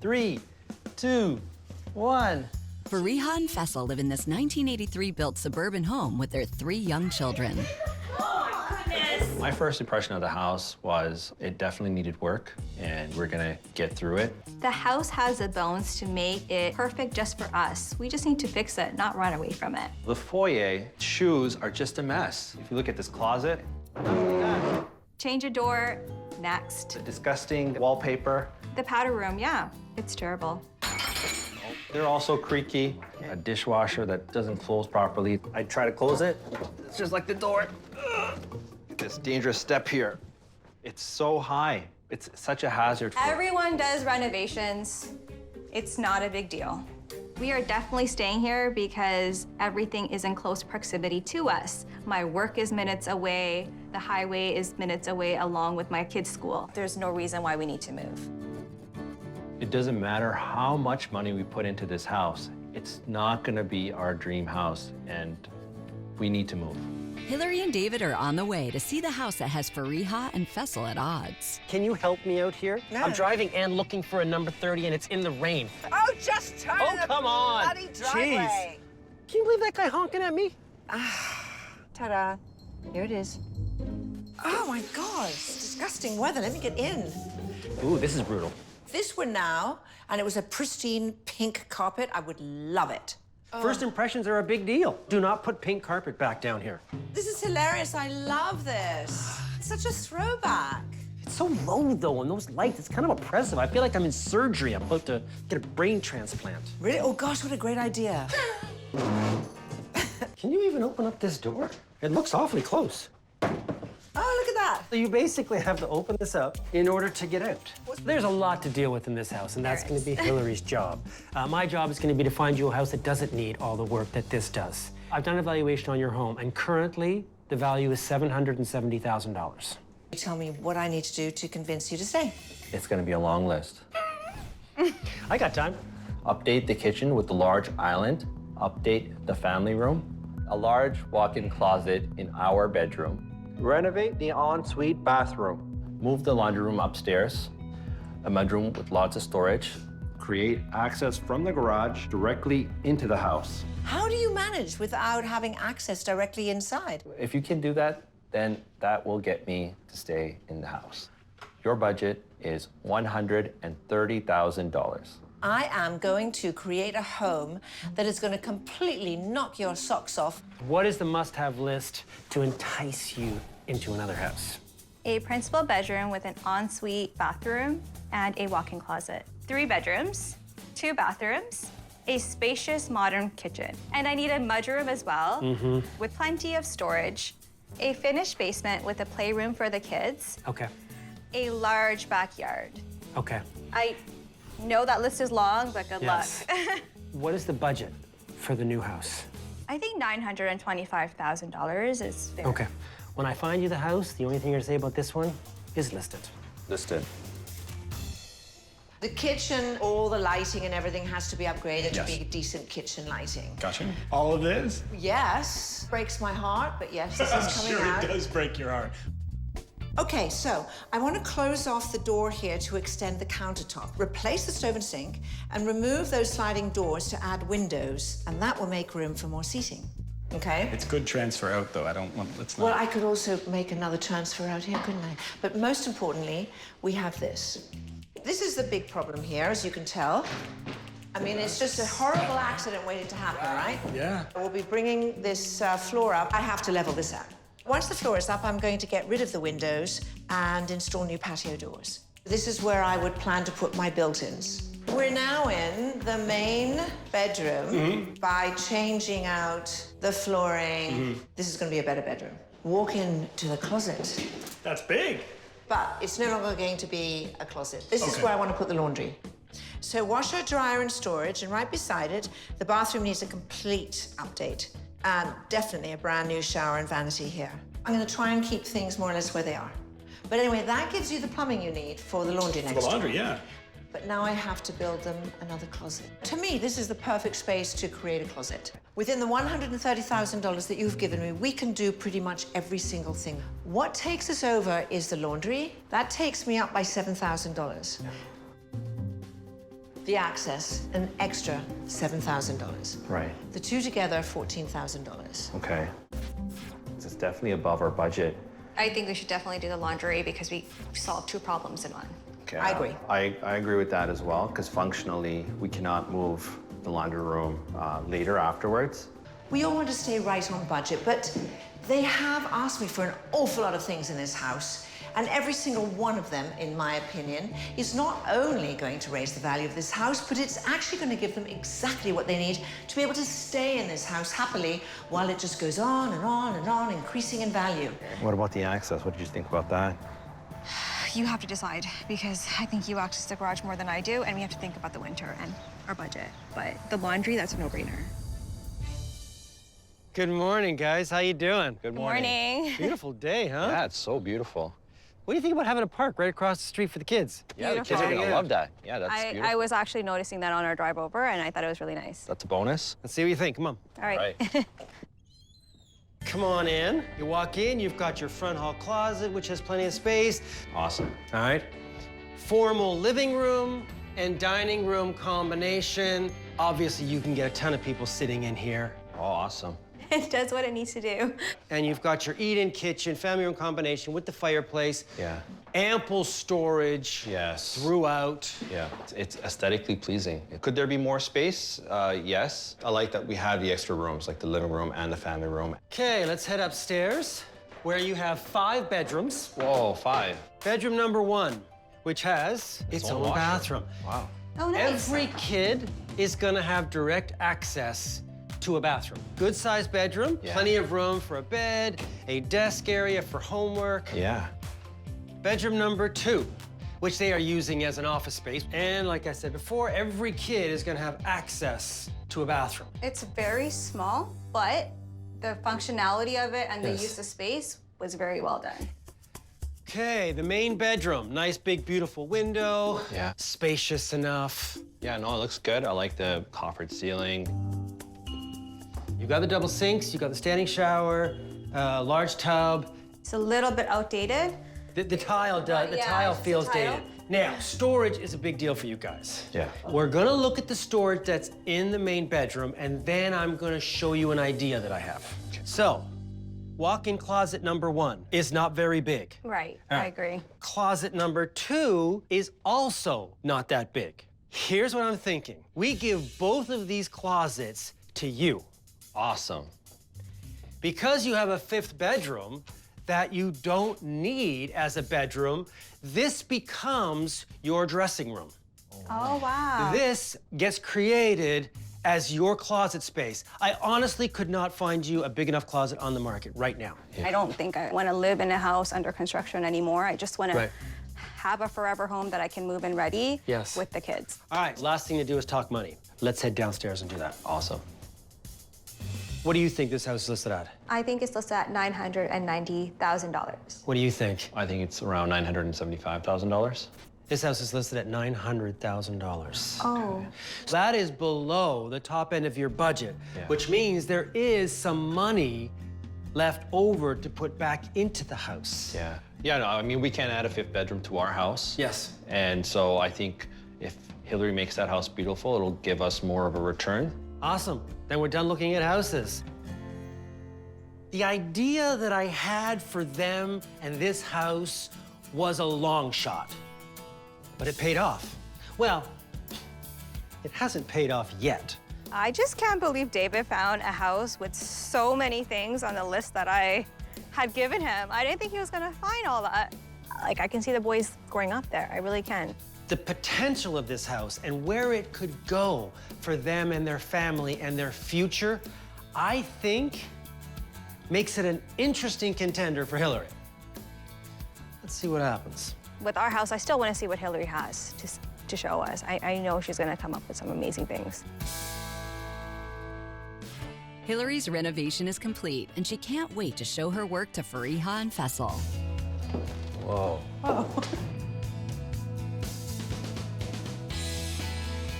3, 2, 1. Fariha and Faisal live in this 1983-built suburban home with their 3 young children. My first impression of the house was it definitely needed work, and we're gonna get through it. The house has the bones to make it perfect just for us. We just need to fix it, not run away from it. The foyer shoes are just a mess. If you look at this closet, Change a door, next. the disgusting wallpaper. The powder room, yeah, it's terrible. They're also creaky. A dishwasher that doesn't close properly. I try to close it, it's just like the door. Ugh. This dangerous step here. It's so high. It's such a hazard. Everyone does renovations. It's not a big deal. We are definitely staying here because everything is in close proximity to us. My work is minutes away. The highway is minutes away along with my kids' school. There's no reason why we need to move. It doesn't matter how much money we put into this house. It's not gonna be our dream house, and we need to move. Hilary and David are on the way to see the house that has Fariha and Faisal at odds. Can you help me out here? No. I'm driving and looking for a number 30, and it's in the rain. Oh, just turn the come on. bloody driveway. Can you believe that guy honking at me? Ta-da. Here it is. Oh, my God. It's disgusting weather. Let me get in. Ooh, this is brutal. If this were now, and it was a pristine pink carpet, I would love it. First impressions are a big deal. Do not put pink carpet back down here. This is hilarious. I love this. It's such a throwback. It's so low, though, and those lights, it's kind of oppressive. I feel like I'm in surgery. I'm about to get a brain transplant. Really? Oh, gosh, what a great idea. Can you even open up this door? It looks awfully close. Oh, look at that. So you basically have to open this up in order to get out. There's a lot to deal with in this house, and that's going to be Hilary's job. My job is going to be to find you a house that doesn't need all the work that this does. I've done an evaluation on your home, and currently the value is $770,000. Tell me what I need to do to convince you to stay. It's gonna be a long list. I got time. Update the kitchen with the large island. Update the family room. A large walk-in closet in our bedroom. Renovate the ensuite bathroom. Move the laundry room upstairs. A mudroom with lots of storage. Create access from the garage directly into the house. How do you manage without having access directly inside? If you can do that, then that will get me to stay in the house. Your budget is $130,000. I am going to create a home that is going to completely knock your socks off. What is the must-have list to entice you into another house? A principal bedroom with an ensuite bathroom and a walk-in closet. 3 bedrooms, 2 bathrooms, a spacious modern kitchen. And I need a mudroom as well, with plenty of storage, a finished basement with a playroom for the kids, Okay. a large backyard. Okay. I know that list is long, but good Yes. luck. What is the budget for the new house? I think $925,000 is fair. Okay. When I find you the house, the only thing you're gonna say about this one is list it. Listed. The kitchen, all the lighting and everything has to be upgraded Yes. to be decent kitchen lighting. Gotcha. All of this? Yes, breaks my heart, but yes, this I'm is coming sure out. it does break your heart. Okay, so I want to close off the door here to extend the countertop. Replace the stove and sink and remove those sliding doors to add windows, and that will make room for more seating. Okay? It's good transfer out, though. I don't want, let's not. Well, I could also make another transfer out here, couldn't I? But most importantly, we have this. This is the big problem here, as you can tell. I mean, it's just a horrible accident waiting to happen, right? Yeah. We'll be bringing this floor up. I have to level this out. Once the floor is up, I'm going to get rid of the windows and install new patio doors. This is where I would plan to put my built-ins. We're now in the main bedroom by changing out the flooring. This is going to be a better bedroom. Walk into the closet. That's big. But it's no longer going to be a closet. This is Okay. where I want to put the laundry. So washer, dryer, and storage, and right beside it, the bathroom needs a complete update. And definitely a brand new shower and vanity here. I'm going to try and keep things more or less where they are. But anyway, that gives you the plumbing you need for the laundry next The door. laundry, yeah. But now I have to build them another closet. To me, this is the perfect space to create a closet. Within the $130,000 that you've given me, we can do pretty much every single thing. What takes us over is the laundry. That takes me up by $7,000. The access, an extra $7,000. Right. The two together, $14,000. Okay. It's definitely above our budget. I think we should definitely do the laundry because we solved 2 problems in one. Okay, I agree. I agree with that as well, because functionally, we cannot move the laundry room later afterwards. We all want to stay right on budget, but they have asked me for an awful lot of things in this house. And every single one of them, in my opinion, is not only going to raise the value of this house, but it's actually going to give them exactly what they need to be able to stay in this house happily while it just goes on and on and on, increasing in value. What about the access? What did you think about that? You have to decide because I think you access the garage more than I do, and we have to think about the winter and our budget. But the laundry, that's a no-brainer. Good morning, guys. How you doing? Good morning. Beautiful day, huh? Yeah, it's so beautiful. What do you think about having a park right across the street for the kids? Yeah, the kids are Beautiful. gonna love that. Yeah, that's beautiful. I was actually noticing that on our drive over, and I thought it was really nice. That's a bonus. Let's see what you think. Come on. All right. Right. Come on in. You walk in, you've got your front hall closet, which has plenty of space. Awesome. All right. Formal living room and dining room combination. Obviously, you can get a ton of people sitting in here. Oh, awesome. It does what it needs to do. And you've got your eat-in kitchen, family room combination with the fireplace. Yeah. Ample storage. Yes. Throughout. Yeah, it's aesthetically pleasing. Could there be more space? Yes. I like that we have the extra rooms, like the living room and the family room. Okay, let's head upstairs, where you have 5 bedrooms. Whoa, 5. Bedroom number 1, which has its own washroom. bathroom. Wow. Oh, nice. Every kid is gonna have direct access to a bathroom. Good sized bedroom, Yeah. plenty of room for a bed, a desk area for homework. Yeah. Bedroom number 2, which they are using as an office space. And like I said before, every kid is gonna have access to a bathroom. It's very small, but the functionality of it and the Yes. use of space was very well done. Okay, the main bedroom. Nice, big, beautiful window. Yeah. Spacious enough. Yeah, no, it looks good. I like the coffered ceiling. You got the double sinks, you got the standing shower, large tub. It's a little bit outdated. The tile does. The Yeah, tile it's the feels tile. dated. Now, storage is a big deal for you guys. Yeah. We're gonna look at the storage that's in the main bedroom, and then I'm gonna show you an idea that I have. So, walk-in closet number 1 is not very big. Right, All I right. agree. Closet number 2 is also not that big. Here's what I'm thinking. We give both of these closets to you. Awesome. Because you have a 5th bedroom that you don't need as a bedroom, this becomes your dressing room. Oh, wow. This gets created as your closet space. I honestly could not find you a big enough closet on the market right now. I don't think I want to live in a house under construction anymore. I just want to Right. have a forever home that I can move in ready Yes. with the kids. All right, last thing to do is talk money. Let's head downstairs and do that. Awesome. What do you think this house is listed at? I think it's listed at $990,000. What do you think? I think it's around $975,000. This house is listed at $900,000. Oh. That is below the top end of your budget, Yeah. which means there is some money left over to put back into the house. Yeah. Yeah, no, I mean, we can't add a 5th bedroom to our house. Yes. And so I think if Hilary makes that house beautiful, it'll give us more of a return. Awesome. Then we're done looking at houses. The idea that I had for them and this house was a long shot, but it paid off. Well, it hasn't paid off yet. I just can't believe David found a house with so many things on the list that I had given him. I didn't think he was gonna find all that. Like, I can see the boys growing up there. I really can. The potential of this house and where it could go for them and their family and their future, I think makes it an interesting contender for Hilary. Let's see what happens. With our house, I still want to see what Hilary has to show us. I know she's gonna come up with some amazing things. Hilary's renovation is complete, and she can't wait to show her work to Fariha and Faisal. Whoa.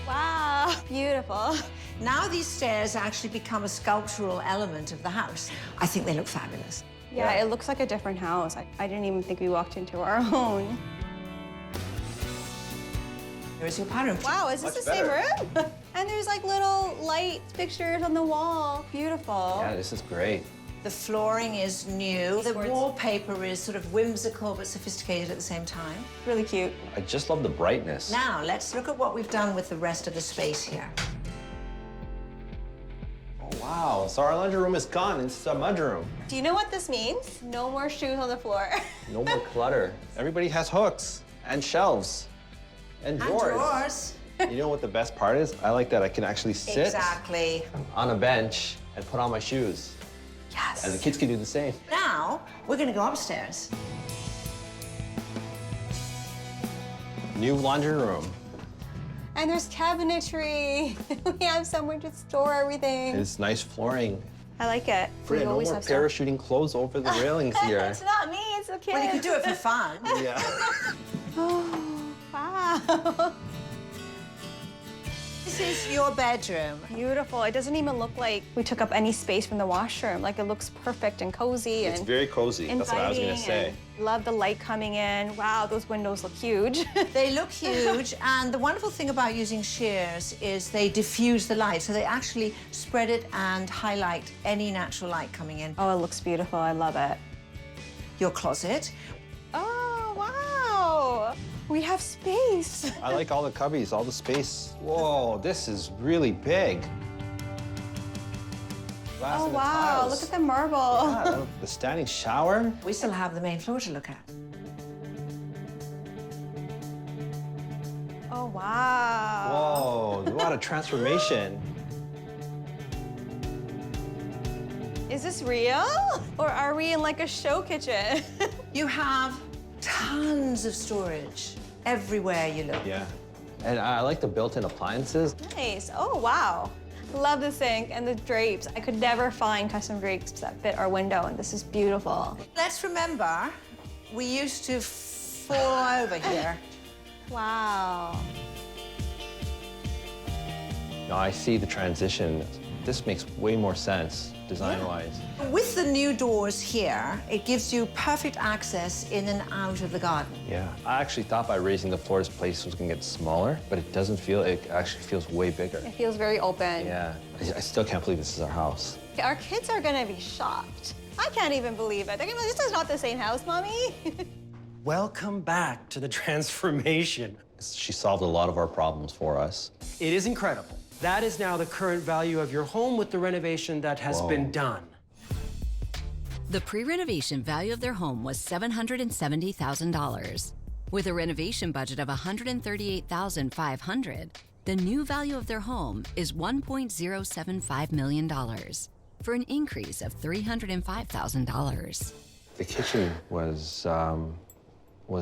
Wow, beautiful. Now these stairs actually become a sculptural element of the house. I think they look fabulous. Yeah, it looks like a different house. I didn't even think we walked into our own. Here's your powder room. Wow, is this the same room? And there's like little light fixtures on the wall. Beautiful. Yeah, this is great. The flooring is new. The wallpaper is sort of whimsical but sophisticated at the same time. Really cute. I just love the brightness. Now, let's look at what we've done with the rest of the space here. Oh, wow, so our laundry room is gone. It's a mudroom. Do you know what this means? No more shoes on the floor. No more clutter. Everybody has hooks and shelves and drawers. And drawers. You know what the best part is? I like that I can actually sit Exactly. on a bench and put on my shoes. Yes. And the kids can do the same. Now, we're going to go upstairs. New laundry room. And there's cabinetry. We have somewhere to store everything. It's nice flooring. I like it. Frida, no more parachuting clothes over the railings here. It's not me, it's the kids. Well, you could do it for fun. Yeah. Oh, wow. This is your bedroom. Beautiful. It doesn't even look like we took up any space from the washroom. Like, it looks perfect and cozy It's and very cozy. That's what I was going to say. and love the light coming in. Wow, those windows look huge. They look huge, and the wonderful thing about using shears is they diffuse the light, so they actually spread it and highlight any natural light coming in. Oh, it looks beautiful. I love it. Your closet. Oh, wow. We have space. I like all the cubbies, all the space. Whoa, this is really big. Glass Oh, in the wow. tiles. Look at the marble. Yeah, the standing shower. We still have the main floor to look at. Oh, wow. Whoa, what a transformation. Is this real? Or are we in like a show kitchen? You have tons of storage everywhere you look. Yeah. And I like the built-in appliances. Nice. Oh, wow. Love the sink and the drapes. I could never find custom drapes that fit our window, and this is beautiful. Let's remember, we used to fall over here. Wow. Now I see the transition. This makes way more sense design-wise. With the new doors here, it gives you perfect access in and out of the garden. Yeah. I actually thought by raising the floors, place was gonna get smaller, but it doesn't feel, it actually feels way bigger. It feels very open. Yeah. I still can't believe this is our house. Our kids are gonna be shocked. I can't even believe it. They're gonna be like, this is not the same house, Mommy. Welcome back to the transformation. She solved a lot of our problems for us. It is incredible. That is now the current value of your home with the renovation that has been done. The pre-renovation value of their home was $770,000. With a renovation budget of $138,500, the new value of their home is $1.075 million, for an increase of $305,000. The kitchen was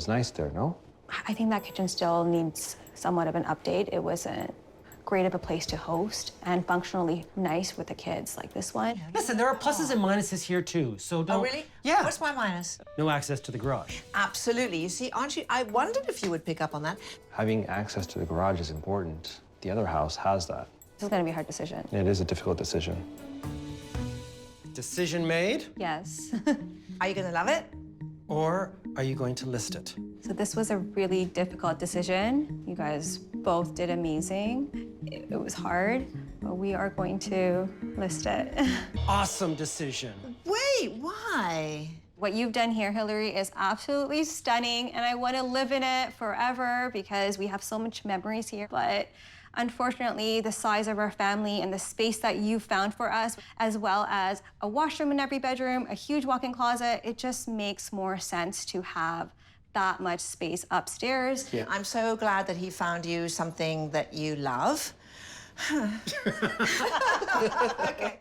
nice there, no? I think that kitchen still needs somewhat of an update. It wasn't great of a place to host and functionally nice with the kids like this one. Listen, there are pluses and minuses here too, so don't... Oh, really? Yeah. What's my minus? No access to the garage. Absolutely. You see, aren't you? I wondered if you would pick up on that. Having access to the garage is important. The other house has that. This is gonna be a hard decision. It is a difficult decision. Decision made, Yes. Are you going to love it? or are you going to list it? So this was a really difficult decision. You guys both did amazing. It was hard, but we are going to list it. Awesome decision. Wait, why? What you've done here, Hilary, is absolutely stunning, and I want to live in it forever because we have so much memories here. But unfortunately, the size of our family and the space that you found for us, as well as a washroom in every bedroom, a huge walk-in closet, it just makes more sense to have that much space upstairs. Yeah. I'm so glad that he found you something that you love. Okay.